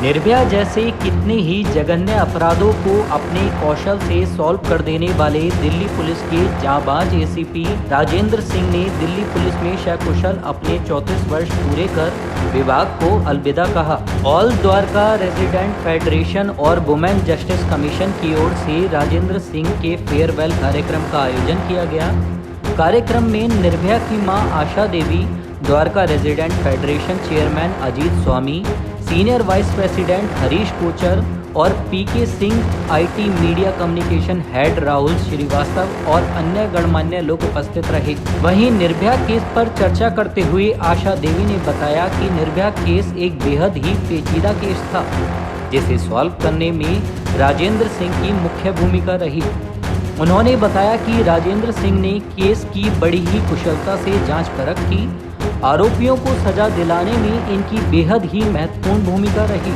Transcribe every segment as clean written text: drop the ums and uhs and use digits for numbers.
निर्भया जैसे कितने ही जघन्य अपराधों को अपने कौशल से सॉल्व कर देने वाले दिल्ली पुलिस के जांबाज एसीपी राजेंद्र सिंह ने दिल्ली पुलिस में सकुशल अपने 34 वर्ष पूरे कर विभाग को अलविदा कहा। ऑल द्वारका रेजिडेंट फेडरेशन और वुमेन जस्टिस कमीशन की ओर से राजेंद्र सिंह के फेयरवेल कार्यक्रम का आयोजन किया गया। कार्यक्रम में निर्भया की मां Asha Devi, Dwarka resident federation chairman Ajit Swami, senior vice president Harish Kochar और PK Singh, IT media communication head Rahul Srivastava और अन्य गणमान्य लोग उपस्थित रहे। वहीं निर्भया केस पर चर्चा करते हुए आशा देवी ने बताया कि निर्भया केस एक बेहद ही पेचीदा केस था, जिसे सॉल्व करने में राजेंद्र सिंह की मुख्य भूमिका रही। उन्होंने बताया कि राजेंद्र सिंह ने केस की बड़ी ही कुशलता से जांच परख की। आरोपियों को सजा दिलाने में इनकी बेहद ही महत्वपूर्ण भूमिका रही।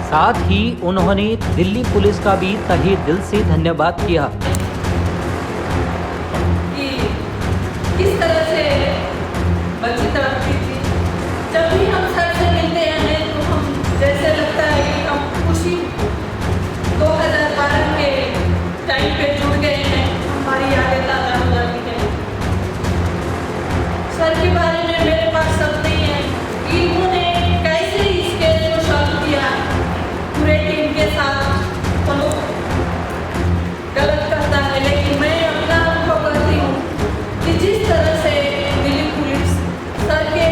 साथ ही उन्होंने दिल्ली पुलिस का भी तहे दिल से धन्यवाद किया। किस तरह से बच्ची तरक्की थी। जब भी हम सर से मिलते हैं तो हम जैसे लगता है कि हम उसी 2012 के टाइम पे जुड़ गए हैं। हमारी यादें ताज़ा हो जाती हैं। सर के बारे में मेरे पास सब नहीं है कि उन्होंने कैसे इस केस को सॉल्व किया। पूरे टीम के साथ तो लोग गलत करता है, लेकिन मैं अपना अनुभव करती हूँ कि जिस तरह से दिल्ली पुलिस सर के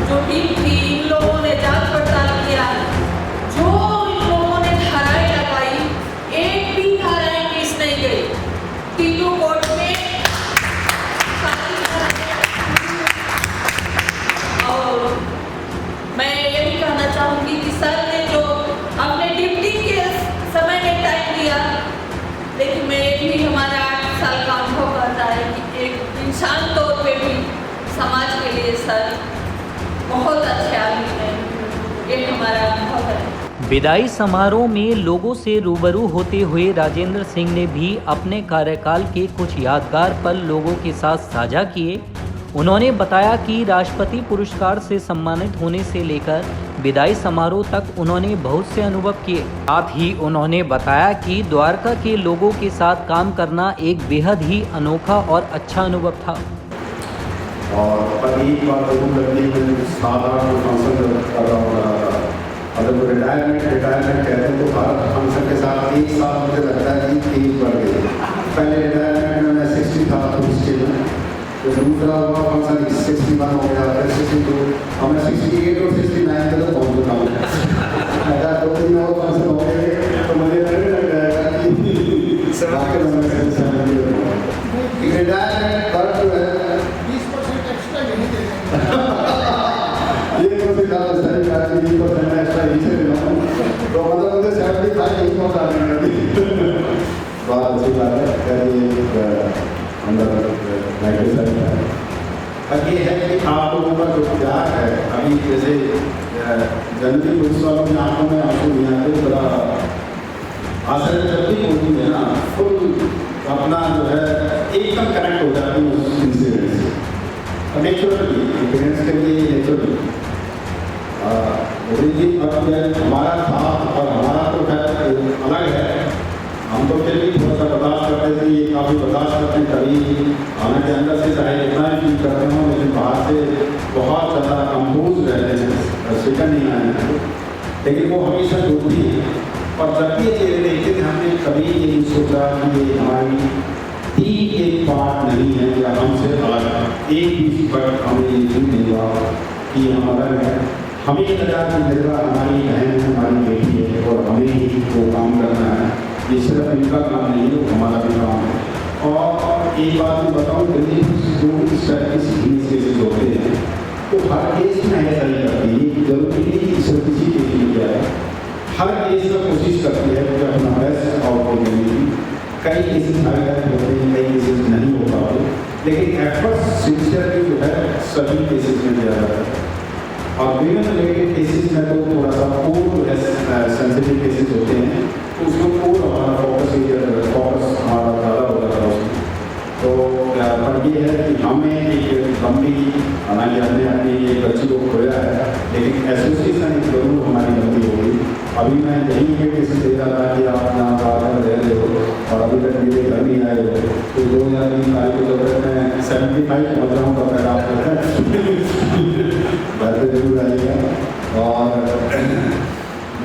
जो टीम थी, इन लोगों ने जांच पड़ताल किया, जो इन लोगों ने धाराएं लगाई, एक भी धाराएं मिस नहीं गई। तीनों कोर्ट में और मैं यही कहना चाहूँगी कि सर ने जो अपने ड्यूटी के समय में टाइम दिया, लेकिन मैं ये भी हमारा 8 साल का अनुभव करता है कि एक इंसान तौर पे भी समाज के लिए सर बहुत अच्छे आदमी हैं। ये हमारा अनुभव है। विदाई समारोह में लोगों से रूबरू होते हुए राजेंद्र सिंह ने भी अपने कार्यकाल के कुछ यादगार पल लोगों के साथ साझा किए। उन्होंने बताया कि राष्ट्रपति पुरस्कार से सम्मानित होने से लेकर विदाई समारोह तक उन्होंने बहुत से अनुभव किए। साथ ही उन्होंने बताया कि द्वारका के लोगों के साथ काम करना एक बेहद ही अनोखा और अच्छा अनुभव था। और एक बार साधारण फंक्शन कर रहा था। अगर वो रिटायरमेंट कहते हैं तो हर फंक्शन के साथ एक साथ मुझे लगता है कि एज बढ़ गई। पहले रिटायरमेंट में मैं 60 था तो दूसरा हुआ फंक्शन 61 हो गया, फिर 62, और मैं 68 और 69 तक पहुँच चुका हूँ। अगर 2-3 और फंक्शन हो गए तो मुझे लगने लग जाएगा कि रिटायरमेंट पर जो है 20% एक्स्ट्रा नहीं देते। ये तो भी ज़्यादा सही बात है, 20% एक्स्ट्रा इसे तो मतलब मुझे 75 ही पहुँचा देंगे। बहुत अच्छी बात है। अंदर अब ये है कि आप लोगों का जो प्यार है, अभी जैसे जनरली पुलिस वालों की आंखों में आंसू नहीं आते, बड़ा आश्चर्य जब भी होती है ना, फुल अपना जो है एकदम कनेक्ट हो जाती है उस इंसिडेंट से। नेचुरली पेरेंट्स के लिए नेचुरली अब हमारा था और हमारा तो खैर अलग है। हम तो फिर भी थोड़ा सा बर्दाश्त करते थे, ये काफ़ी बर्दाश्त करते हैं। कभी हालांकि अंदर से चाहे इतना ही फील करते हो, लेकिन बाहर से बहुत ज़्यादा कंपोज रहते हैं, शिकन नहीं आए हैं, लेकिन वो हमेशा जुड़ती है। और जब भी ये चीज़ें देखते थे, हमने कभी ये नहीं सोचा कि ये हमारी ठीक एक बात नहीं है या हमसे अलग है। एक भी वक्त हमें ये नहीं हुआ कि हम अलग हैं। हमें लगा कि निर्भया हमारी बहन है, हमारी बेटी है और हमें ही वो काम करना है। ये सिर्फ इनका काम नहीं है, हमारा भी काम है। और एक बात मैं बताऊँ, दिल्ली जो इस तरह की सीरीज केसेज होते हैं तो हर केस में ऐसा ही करती है। जरूरी नहीं कि सिर्फ किसी केस में किया है, हर केस में कोशिश करती है कि अपना बेस्ट आउटपुट देने की। कई केसेस हाईलाइट होते हैं, कई केसेस नहीं हो पाते, लेकिन एफर्ट सिंसियरली जो है सभी केसेस में दिया जाता है। और विमेन रिलेटेड केसेस में तो थोड़ा सा कोर सेंसिटिव केसेस होते हैं, तो उसको कोर हमारा फोकस हमारा ज़्यादा हो जाता है उसमें। तो पर ये है कि हमें एक लंबी, हालांकि हमने अपनी एक बच्ची को खोया है, लेकिन एसोसिएशन एक जरूर हमारी लंबी अभी मैं यही इन्विटेशन दे रहा था कि आप यहाँ बाहर रह रहे हो और अभी तक मेरे घर नहीं आए हो, तो 2003 तारीख को जब मैं 75 पहुँच रहा हूँ तब तक आप घर पर जरूर आइएगा। और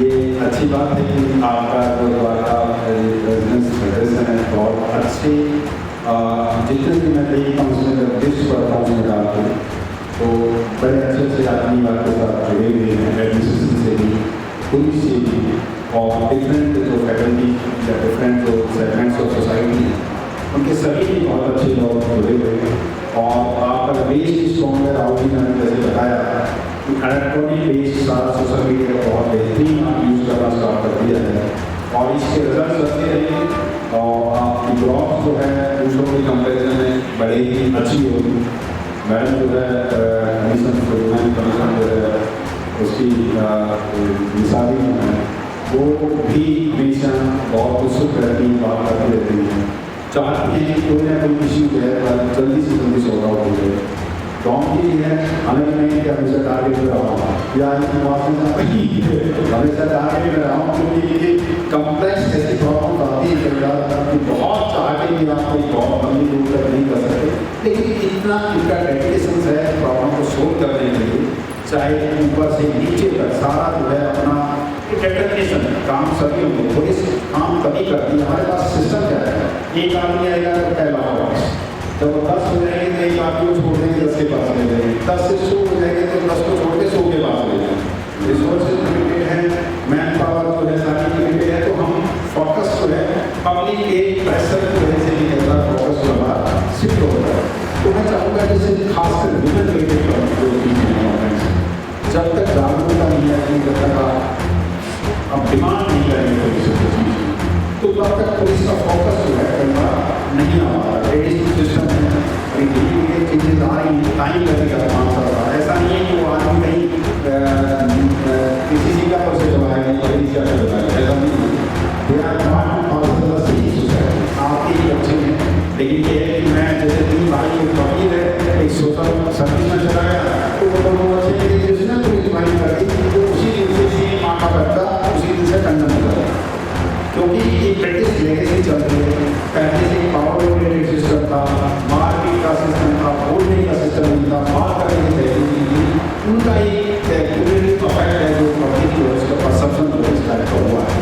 ये अच्छी बात है कि आपका जो द्वारका रेजिडेंस फेडरेशन है बहुत अच्छे, जितने भी मैं देखता हूँ उसमें जब लिस्ट पढ़ता हूँ उसमें डालते हैं तो बड़े अच्छे अच्छे आदमी आपके साथ जुड़े हुए हैं, एडमिनिस्ट्रेशन से भी, पुलिस से भी, और डिफरेंट जो फैकल्टी या डिफरेंट जो सेगमेंट्स ऑफ सोसाइटी हैं उनके सभी भी बहुत अच्छे लोग जुड़े हुए हैं। और आपका बेस स्ट्रॉन्ग है, राहुल जी ने जैसे बताया कि इलेक्ट्रॉनिक बेस सारा सोशल मीडिया का बहुत बेहतरीन आप यूज़ करना स्टार्ट कर दिया है और इसके रिजल्ट अच्छे रहेंगे और आपकी ग्रोथ जो है दूसरों की कंपेरिजन में बढ़ेगी, अच्छी होगी। मैडम जो है कमीशन कमीशन जो है उसकी मिसाली है वो भी हमेशा बहुत उत्सुक रहती है, बात करती रहती है, चाहती हैं कोई ना कोई इश्यू जो है जल्दी से जल्दी सॉल्व आउट हो जाए। गाँव की है हालांकि मैं क्या हमेशा टारगेट में रहा हूँ या हमेशा टारगेट में रहा हूँ क्योंकि ये कम्प्लेक्स ऐसी प्रॉब्लम आती है कि बहुत चाहते कि आप कोई प्रॉब्लम लंबी दूर तक नहीं कर सकते, लेकिन इतना इनका डेडिकेशन है प्रॉब्लम को सोल्व करने के लिए, चाहे ऊपर से नीचे तक सारा जो है अपना डेडिकेशन काम सभी होंगे। पुलिस काम कभी करती है, हमारे पास सिस्टम क्या है, एक आदमी आएगा तो पहला होगा, जब 10 हो जाएंगे तो एक आदमी को छोड़ देंगे 10 के पास ले जाएंगे, 10 से 100 हो जाएंगे तो 10 को छोड़ के 100 के पास ले जाएंगे। रिसोर्सेज लिमिटेड है, मैन पावर जो है सारी लिमिटेड है, तो हम फोकस जो है पब्लिक के प्रेशर की वजह से नहीं करता, फोकस जो हमारा शिफ्ट हो रहा है। तो मैं चाहूँगा जैसे खासकर वुमेन रिलेटेड जब तक जागरूकता नहीं आएगी, जब तक आप डिमांड नहीं करेंगे तो तब तक पुलिस का फोकस जो है कई बार नहीं आ रहा है। ट्रेडिशनल सिस्टम है, धीरे चीज़ें आ रही हैं, टाइम लगेगा 5 साल। ऐसा नहीं है कि वो आदमी कहीं किसी का प्रोसेस चलाएगा, ऐसा नहीं है। आपके बच्चे हैं, लेकिन ये है कि मैं जैसे 3 भाई एक वकील है, एक सोशल सर्विस में चला गया, तो वो दोनों बच्चे जिसने पुलिस भाई कर दी तो उसी दिन से माँ का बच्चा उसी दिन से कंडम हो जाता, क्योंकि ये ब्रिटिश लेगेसी चल रही है। पहले से पावर रिलेटेड सिस्टम था, मारपीट का सिस्टम था, बोलने का सिस्टम नहीं था, बात करने की तहरीक थी, उनका एक क्यूमुलेटिव इफेक्ट है जो पब्लिक जो है उसका परसेप्शन जो इस टाइप का हुआ है।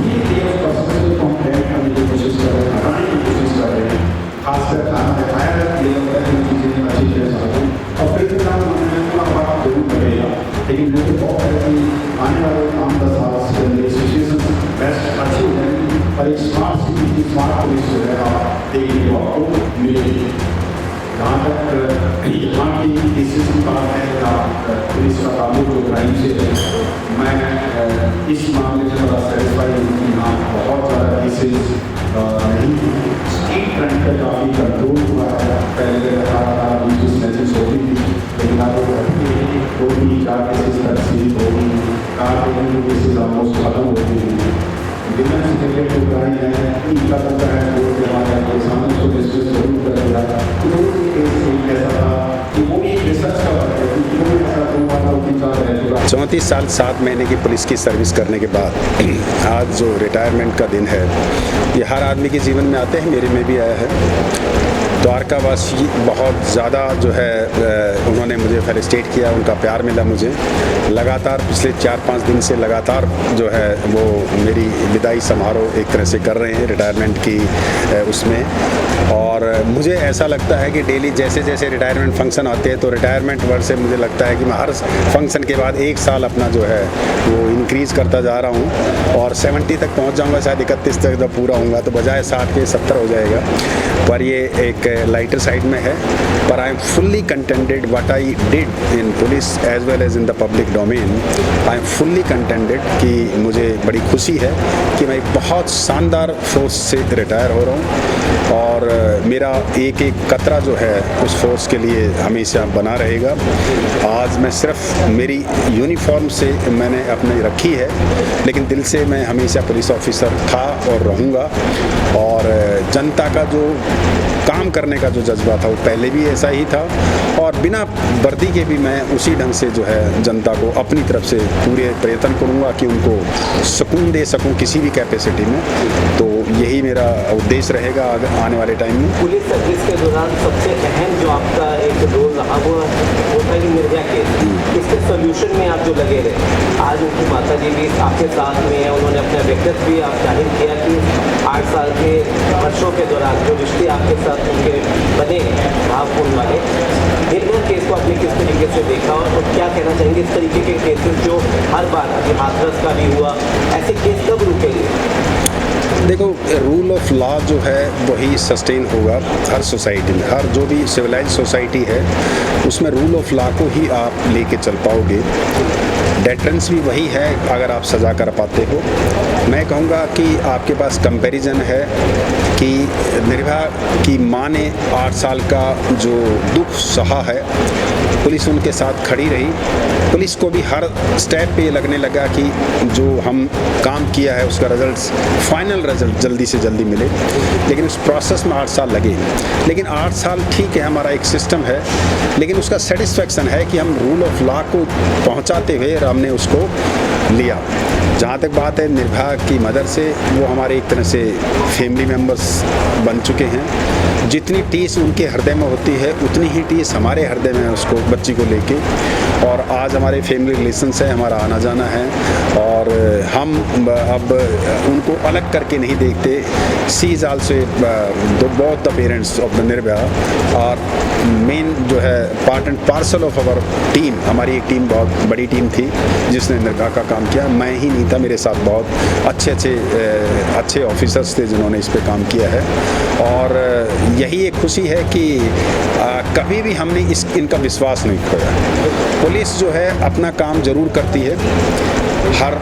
धीरे उस परसेप्शन को हम ब्रेक करने की कोशिश कर रहे हैं, हटाने की कोशिश कर रहे हैं। खासकर खाना दिखाया ये लगता है कि चीज़ें अच्छी तरह से और फिर काम थोड़ा वक्त जरूर लगेगा, लेकिन मुझे बहुत है कि आने वाले 5-10 साल के अंदर सिचुएशन बेस्ट अच्छी हो जाएगी और एक स्मार्ट सिटी स्मार्ट पुलिस जो है आप देखने को आपको मिलेगी। जहाँ तक यहाँ की केसेस की बात है या पुलिस का ताल्लुक जो क्राइम से है, मैं इस मामले से बड़ा सेटिस्फाई हूँ कि यहाँ बहुत ज़्यादा केसेस नहीं, स्ट्रीट क्राइम पर काफ़ी कंट्रोल हुआ है। पहले लगातार मैसेज होती थी, लेकिन आप वो भी 4 केसेस तक सीमित होगी, 4 केसेस ऑलमोस्ट खत्म होती हैं। विमेंस रिलेटेड जो क्राइम है इनका होता है वो हमारे किसानों को डिस्कस जरूर कर दिया। तो एक ऐसा था कि वो एक रिसर्च का बात है कि क्यों ऐसा 2-3 साल रह चुका। 34 साल 7 महीने की पुलिस की सर्विस करने के बाद आज जो रिटायरमेंट का दिन है, ये हर आदमी के जीवन में आते हैं, मेरे में भी आया है। द्वारकावासी बहुत ज़्यादा जो है उन्होंने मुझे फेलिसिटेट किया, उनका प्यार मिला मुझे। लगातार पिछले 4-5 दिन से लगातार जो है वो मेरी विदाई समारोह एक तरह से कर रहे हैं रिटायरमेंट की उसमें। और मुझे ऐसा लगता है कि डेली जैसे जैसे रिटायरमेंट फंक्शन आते हैं तो रिटायरमेंट वर्ड से मुझे लगता है कि मैं हर फंक्शन के बाद 1 साल अपना जो है वो इंक्रीज़ करता जा रहा हूँ और 70 तक पहुँच जाऊँगा, शायद 31 तक जब पूरा होऊंगा तो बजाय 60 के 70 हो जाएगा। पर ये एक लाइटर साइड में है, पर I am fully contented what I did in police as well as in the public domain. I am fully contented कि मुझे बड़ी खुशी है कि मैं एक बहुत शानदार फोर्स से रिटायर हो रहा हूँ और मेरा एक एक कतरा जो है उस फोर्स के लिए हमेशा बना रहेगा। आज मैं सिर्फ मेरी यूनिफॉर्म से मैंने अपने रखी है, लेकिन दिल से मैं हमेशा पुलिस ऑफिसर था और रहूँगा। और जनता का जो काम करने का जो जज्बा था वो पहले भी ऐसा ही था, और बिना वर्दी के भी मैं उसी ढंग से जो है जनता को अपनी तरफ से पूरे प्रयत्न करूँगा कि उनको सुकून दे सकूँ किसी भी कैपेसिटी में। तो यही मेरा उद्देश्य रहेगा आने वाले टाइम में। पुलिस सर्विस के दौरान सबसे अहम जो आपका एक रोल रहा वो था कि निर्भया केस, इसके सोल्यूशन में आप जो लगे रहे। आज उनकी माता जी भी आपके साथ में है, उन्होंने अपना व्यक्तित्व भी आप जाहिर किया कि 8 साल के वर्षों के दौरान जो रिश्ते आपके साथ उनके बने भावपूर्ण वाले, निर्भया केस को आपने किस तरीके से देखा और क्या कहना चाहेंगे इस तरीके के केसेस जो हर बार अभी हाथरस का भी हुआ, ऐसे केस कब रुकेंगे? देखो, रूल ऑफ लॉ जो है वही सस्टेन होगा हर सोसाइटी में। हर जो भी सिविलाइज सोसाइटी है उसमें रूल ऑफ लॉ को ही आप लेके चल पाओगे। डेटरेंस भी वही है अगर आप सज़ा कर पाते हो। मैं कहूँगा कि आपके पास कंपैरिजन है कि निर्भया की माँ ने 8 साल का जो दुख सहा है, पुलिस उनके साथ खड़ी रही। पुलिस को भी हर स्टेप पे ये लगने लगा कि जो हम काम किया है उसका रिजल्ट, फाइनल रिजल्ट जल्दी से जल्दी मिले, लेकिन उस प्रोसेस में 8 साल लगे। लेकिन 8 साल ठीक है, हमारा एक सिस्टम है, लेकिन उसका सेटिस्फेक्शन है कि हम रूल ऑफ लॉ को पहुंचाते हुए हमने उसको लिया। जहाँ तक बात है निर्भया की मदर से, वो हमारे एक तरह से फैमिली मेम्बर्स बन चुके हैं। जितनी टीस उनके हृदय में होती है उतनी ही टीस हमारे हृदय में है उसको, बच्ची को लेके। और आज हमारे फैमिली रिलेशंस है, हमारा आना जाना है, और हम अब उनको अलग करके नहीं देखते। She is also both the parents of the Nirbhaya और मेन जो है part and parcel of our team. हमारी एक टीम बहुत बड़ी टीम थी जिसने निर्भया का काम किया। मैं ही नहीं था, मेरे साथ बहुत अच्छे ऑफिसर्स थे जिन्होंने इस पे काम किया है। और यही एक खुशी है कि कभी भी हमने इनका विश्वास नहीं खोया। पुलिस जो है अपना काम ज़रूर करती है, हर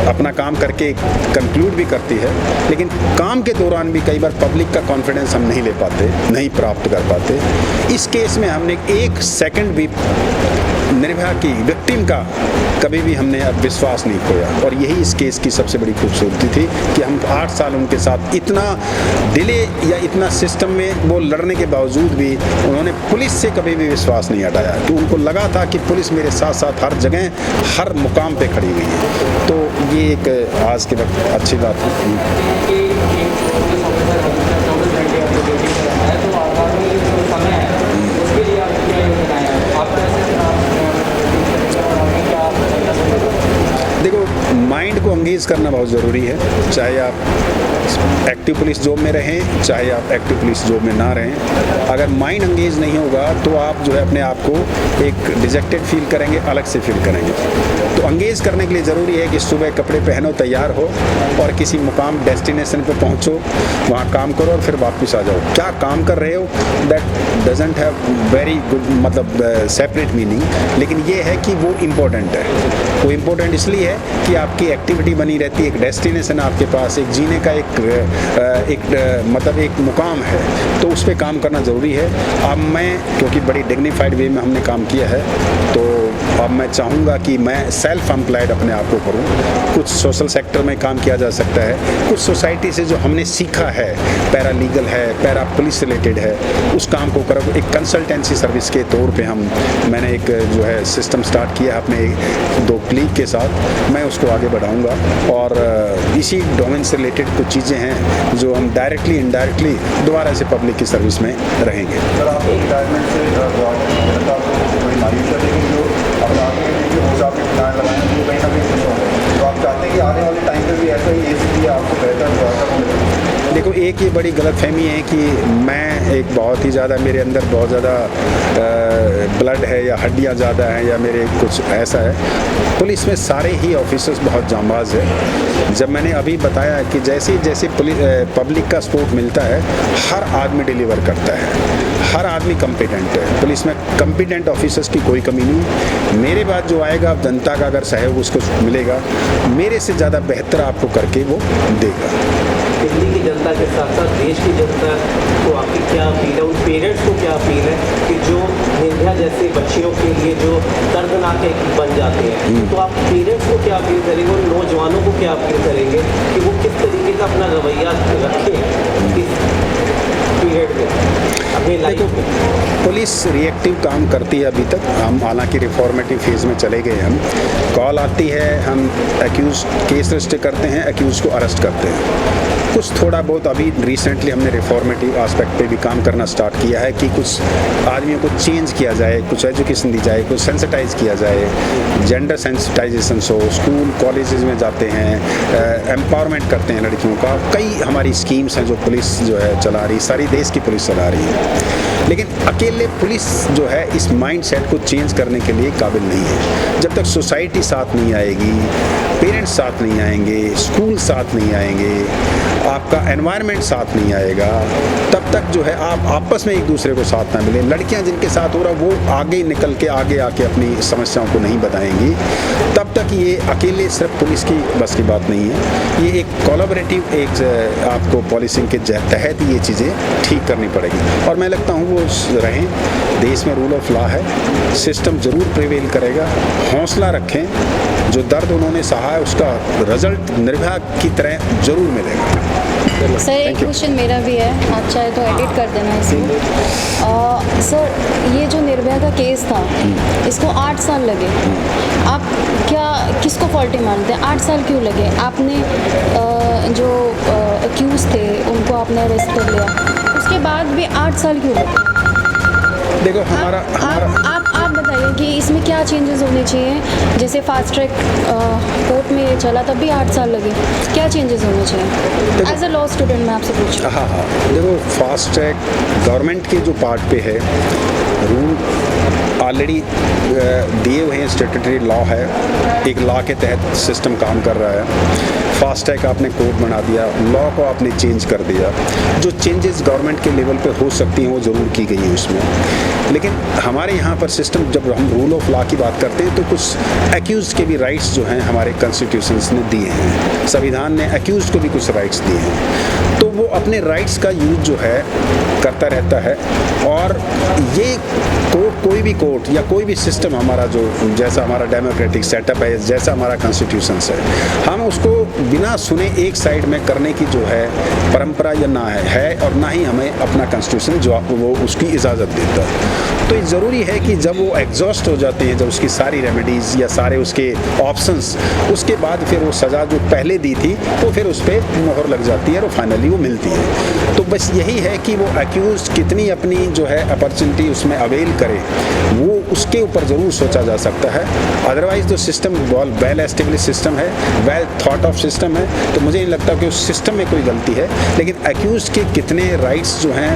अपना काम करके कंक्लूड भी करती है, लेकिन काम के दौरान भी कई बार पब्लिक का कॉन्फिडेंस हम नहीं ले पाते, नहीं प्राप्त कर पाते। इस केस में हमने 1 सेकंड भी निर्भया की विक्टिम का कभी भी हमने अब विश्वास नहीं खोया। और यही इस केस की सबसे बड़ी खूबसूरती थी कि हम 8 साल उनके साथ इतना डिले या इतना सिस्टम में वो लड़ने के बावजूद भी उन्होंने पुलिस से कभी भी विश्वास नहीं हटाया, कि उनको लगा था कि पुलिस मेरे साथ साथ हर जगह हर मुकाम पे खड़ी हुई है। तो ये एक आज के वक्त अच्छी बात है। देखो, माइंड को एंगेज करना बहुत ज़रूरी है, चाहे आप एक्टिव पुलिस जॉब में रहें, चाहे आप एक्टिव पुलिस जॉब में ना रहें। अगर माइंड एंगेज नहीं होगा तो आप जो है अपने आप को एक डिजेक्टेड फील करेंगे, अलग से फील करेंगे। तो एंगेज करने के लिए ज़रूरी है कि सुबह कपड़े पहनो, तैयार हो और किसी मुकाम डेस्टिनेशन पे पहुंचो, वहाँ काम करो और फिर वापस आ जाओ। क्या काम कर रहे हो that doesn't have very good मतलब सेपरेट मीनिंग, लेकिन ये है कि वो इम्पोर्टेंट है। वो इम्पोर्टेंट इसलिए है कि आपकी एक्टिविटी बनी रहती है, एक डेस्टिनेशन आपके पास, एक जीने का एक मुकाम है, तो उस पर काम करना ज़रूरी है। अब मैं, क्योंकि बड़ी डिग्निफाइड वे में हमने काम किया है, तो अब मैं चाहूँगा कि मैं सेल्फ एम्प्लॉयड अपने आप को करूँ। कुछ सोशल सेक्टर में काम किया जा सकता है, कुछ सोसाइटी से जो हमने सीखा है, पैरा लीगल है, पैरा पुलिस रिलेटेड है, उस काम को करो। एक कंसल्टेंसी सर्विस के तौर पे मैंने एक जो है सिस्टम स्टार्ट किया है अपने 2 कलीग के साथ, मैं उसको आगे बढ़ाऊँगा। और इसी डोमेन से रिलेटेड कुछ चीज़ें हैं जो हम डायरेक्टली इनडायरेक्टली दोबारा से पब्लिक की सर्विस में रहेंगे। सर, आप रिटायरमेंट से जनता को बड़ी मायूस है, लेकिन जो अपना आपके प्लान लगाए हैं वो कहीं ना कहीं खुश होंगे, तो आप चाहते हैं कि आने वाले टाइम पे भी ऐसा ही एसीपी आपको बेहतर। देखो, एक ये बड़ी गलतफहमी है कि मैं एक बहुत ही ज़्यादा, मेरे अंदर बहुत ज़्यादा ब्लड है या हड्डियाँ ज़्यादा हैं या मेरे कुछ ऐसा है। पुलिस में सारे ही ऑफिसर्स बहुत जांबाज हैं। जब मैंने अभी बताया कि जैसे जैसे पब्लिक का सपोर्ट मिलता है, हर आदमी डिलीवर करता है, हर आदमी कम्पिटेंट है, पुलिस में कम्पिटेंट ऑफिसर्स की कोई कमी नहीं है। मेरे बाद जो आएगा जनता का अगर सहयोग उसको मिलेगा, मेरे से ज़्यादा बेहतर आपको करके वो देगा। दिल्ली की जनता के साथ साथ देश की जनता को आपकी क्या अपील है, उन पेरेंट्स को क्या अपील है कि जो निर्भया जैसे बच्चियों के लिए जो दर्दनाक बन जाते हैं, तो आप पेरेंट्स को क्या अपील करेंगे, उन नौजवानों को क्या अपील करेंगे कि वो किस तरीके का अपना रवैया रखें इस पीरियड में अपनी लाइफ में? पुलिस रिएक्टिव काम करती है अभी तक, हम हालांकि रिफॉर्मेटिव फेज़ में चले गए। हम कॉल आती है, हम एक्यूज़ केस रजिस्टर करते हैं, एक्यूज़ को अरेस्ट करते हैं। कुछ थोड़ा बहुत अभी रिसेंटली हमने रिफॉर्मेटिव एस्पेक्ट पे भी काम करना स्टार्ट किया है कि कुछ आदमियों को चेंज किया जाए, कुछ एजुकेशन दी जाए, कुछ सेंसिटाइज किया जाए, जेंडर सेंसिटाइजेशन हो, स्कूल कॉलेजेस में जाते हैं, एम्पावरमेंट करते हैं लड़कियों का। कई हमारी स्कीम्स हैं जो पुलिस जो है चला रही, सारी देश की पुलिस चला रही है। लेकिन अकेले पुलिस जो है इस माइंडसेट को चेंज करने के लिए काबिल नहीं है। जब तक सोसाइटी साथ नहीं आएगी, पेरेंट्स साथ नहीं आएंगे, स्कूल साथ नहीं आएंगे, आपका एनवायरनमेंट साथ नहीं आएगा, तब तक जो है आप आपस में एक दूसरे को साथ ना मिले। लड़कियां जिनके साथ हो रहा वो आगे निकल के आगे आके अपनी समस्याओं को नहीं बताएंगी, तब तक ये अकेले सिर्फ पुलिस की बस की बात नहीं है। ये एक कोलैबोरेटिव एक आपको पॉलिसिंग के तहत ये चीज़ें ठीक करनी पड़ेगी और मैं लगता हूँ वो रहें। देश में रूल ऑफ लॉ है, सिस्टम ज़रूर प्रिवेल करेगा। हौसला रखें, जो दर्द उन्होंने सहा है उसका रिजल्ट निर्भया की तरह ज़रूर मिलेगा। सर एक क्वेश्चन मेरा भी है, आप चाहे तो एडिट कर देना इसमें। सर ये जो निर्भया का केस था इसको 8 साल लगे, आप क्या किसको फॉल्टी मानते हैं? 8 साल क्यों लगे? आपने जो एक्यूज थे उनको आपने अरेस्ट कर लिया, उसके बाद भी 8 साल क्यों लगे? देखो हमारा आप बताइए कि इसमें क्या चेंजेस होने चाहिए? जैसे फास्ट ट्रैक कोर्ट में चला तब भी 8 साल लगे, क्या चेंजेस होने चाहिए? एज अ लॉ स्टूडेंट मैं आपसे पूछ रहा हूँ। हाँ, देखो फास्ट ट्रैक गवर्नमेंट के जो पार्ट पे है, रूल ऑलरेडी दिए हुए हैं, स्टैट्यूटरी लॉ है, एक लॉ के तहत सिस्टम काम कर रहा है। फास्ट ट्रैक आपने कोर्ट बना दिया, लॉ को आपने चेंज कर दिया। जो चेंजेस गवर्नमेंट के लेवल पे हो सकती हैं वो ज़रूर की गई है उसमें। लेकिन हमारे यहाँ पर सिस्टम, जब हम रूल ऑफ लॉ की बात करते हैं तो कुछ एक्यूज़ के भी राइट्स जो हैं हमारे कॉन्स्टिट्यूशंस ने दिए हैं, संविधान ने एक्यूज़ को भी कुछ राइट्स दिए हैं, तो वो अपने राइट्स का यूज जो है करता रहता है। और ये कोई भी कोर्ट या कोई भी सिस्टम हमारा जो जैसा हमारा डेमोक्रेटिक सेटअप है, जैसा हमारा कॉन्स्टिट्यूशंस है, हम उसको बिना सुने एक साइड में करने की जो है परंपरा या ना है और ना ही हमें अपना कॉन्स्टिट्यूशन जो वो उसकी इजाज़त देता है। तो ये ज़रूरी है कि जब वो एग्जॉस्ट हो जाते हैं, जब उसकी सारी रेमेडीज़ या सारे उसके ऑप्शंस, उसके बाद फिर वो सज़ा जो पहले दी थी वो फिर उस पर मोहर लग जाती है और फाइनली वो मिलती है। तो बस यही है कि वो एक्यूज कितनी अपनी जो है अपॉर्चुनिटी उसमें अवेल करे, वो उसके ऊपर ज़रूर सोचा जा सकता है। अदरवाइज़ जो सिस्टम वेल एस्टेब्लिश सिस्टम है, वेल थॉट ऑफ सिस्टम है, तो मुझे नहीं लगता कि उस सिस्टम में कोई गलती है। लेकिन एक्यूज के कितने राइट्स जो हैं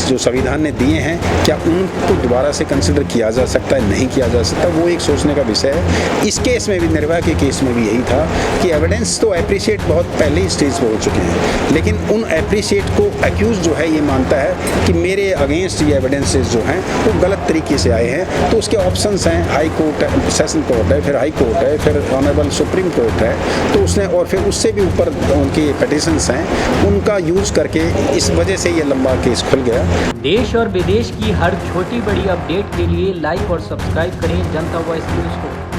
जो संविधान ने दिए हैं, क्या उनको दोबारा से कंसिडर किया जा सकता है, नहीं किया जा सकता, वो एक सोचने का विषय है। इस केस में भी, निर्भया के केस में भी यही था कि एविडेंस तो अप्रिशिएट बहुत पहले ही स्टेज पर हो चुके हैं, लेकिन उन अप्रिशिएट को एक्यूज जो है ये मानता है कि मेरे अगेंस्ट ये एविडेंसेस जो हैं वो गलत तरीके से आए हैं। तो उसके ऑप्शंस हैं, हाई कोर्ट है, सेशन कोर्ट है, फिर हाई कोर्ट है, फिर ऑनरेबल सुप्रीम कोर्ट है, तो उसने और फिर उससे भी ऊपर उनके पिटिशंस हैं, उनका यूज़ करके इस वजह से ये लंबा केस खुल गया। देश और विदेश की हर छोटी बड़ी अपडेट के लिए लाइक और सब्सक्राइब करें जनता वॉइस न्यूज़ को।